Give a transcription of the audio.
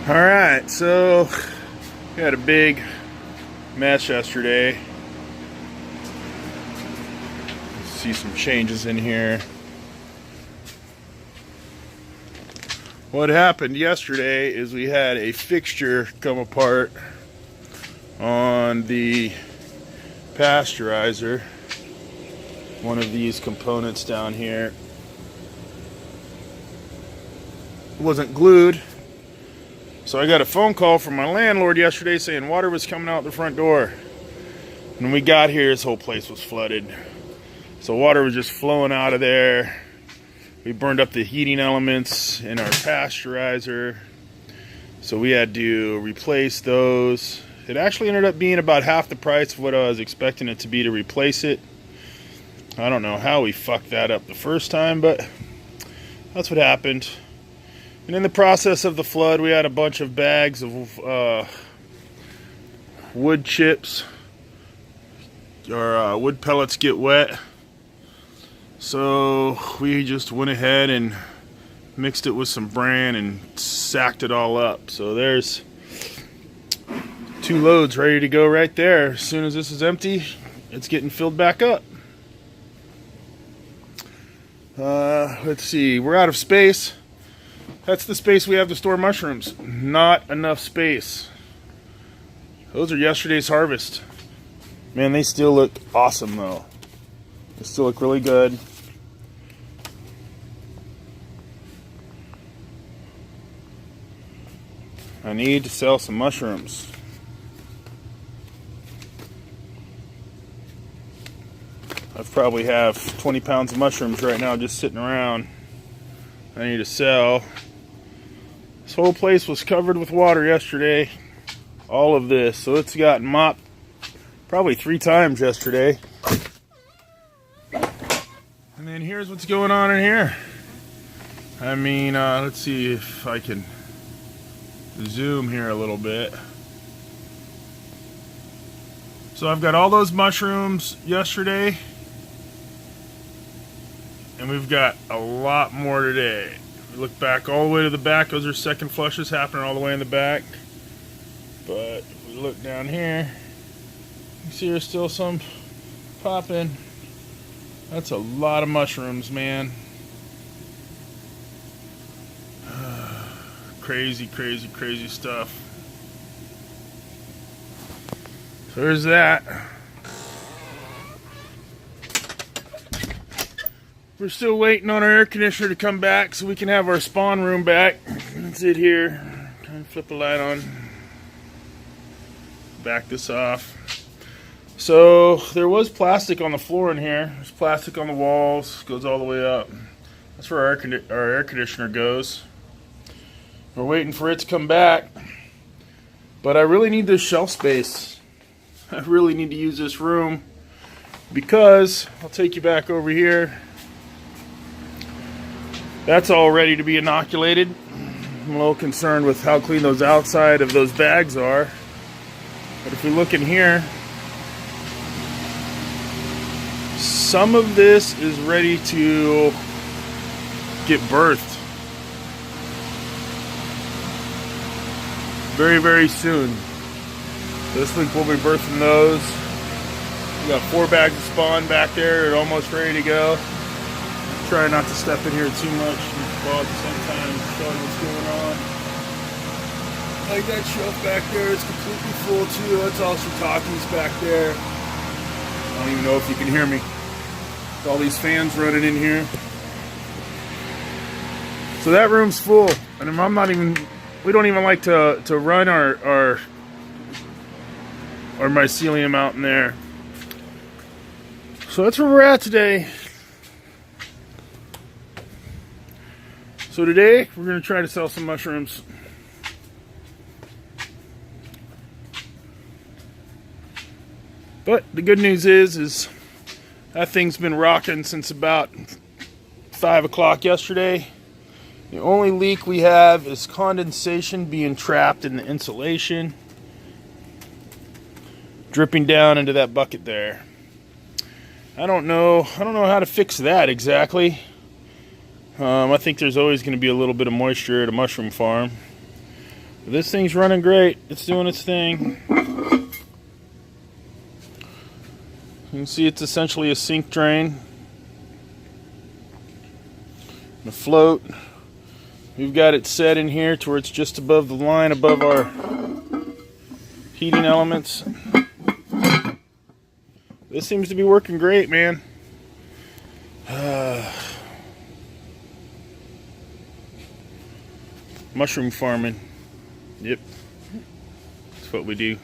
Alright, so we had a big mess yesterday. See some changes in here. What happened yesterday is we had a fixture come apart on the pasteurizer. One of these components down here wasn't glued. So I got a phone call from my landlord yesterday saying water was coming out the front door. When we got here, this whole place was flooded. So water was just flowing out of there. We burned up the heating elements in our pasteurizer. So we had to replace those. It actually ended up being about half the price of what I was expecting it to be to replace it. I don't know how we fucked that up the first time, but that's what happened. And in the process of the flood, we had a bunch of bags of wood chips, or wood pellets get wet. So we just went ahead and mixed it with some bran and sacked it all up. So there's 2 loads ready to go right there. As soon as this is empty, it's getting filled back up. Let's see, we're out of space. That's the space we have to store mushrooms. Not enough space. Those are yesterday's harvest. Man, they still look awesome though. They still look really good. I need to sell some mushrooms. I probably have 20 pounds of mushrooms right now just sitting around. I need to sell. This whole place was covered with water yesterday. All of this. So it's gotten mopped probably 3 times yesterday. And then here's what's going on in here. I mean, let's see if I can zoom here a little bit. So I've got all those mushrooms yesterday. And we've got a lot more today. If we look back all the way to the back, those are second flushes happening all the way in the back. But if we look down here, you see there's still some popping. That's a lot of mushrooms, man. Crazy, crazy, crazy stuff. So there's that. We're still waiting on our air conditioner to come back so we can have our spawn room back. That's it here. Trying to flip the light on. Back this off. So there was plastic on the floor in here. There's plastic on the walls. Goes all the way up. That's where our air conditioner goes. We're waiting for it to come back. But I really need this shelf space. I really need to use this room because I'll take you back over here. That's all ready to be inoculated. I'm a little concerned with how clean those outside of those bags are. But if we look in here, some of this is ready to get birthed. Very, very soon. This week we'll be birthing those. We got 4 bags of spawn back there. They're almost ready to go. Try not to step in here too much while at the same time showing what's going on. Like that shelf back there is completely full too. That's all shiitakes back there. I don't even know if you can hear me. With all these fans running in here. So that room's full. And I'm not even, we don't even like to run our mycelium out in there. So that's where we're at today. So today, we're going to try to sell some mushrooms. But the good news is that thing's been rocking since about 5 o'clock yesterday. The only leak we have is condensation being trapped in the insulation, dripping down into that bucket there. I don't know how to fix that exactly. I think there's always going to be a little bit of moisture at a mushroom farm. This thing's running great. It's doing its thing. You can see it's essentially a sink drain. The float, we've got it set in here to where it's just above the line, above our heating elements. This seems to be working great, man. Mushroom farming. Yep. That's what we do.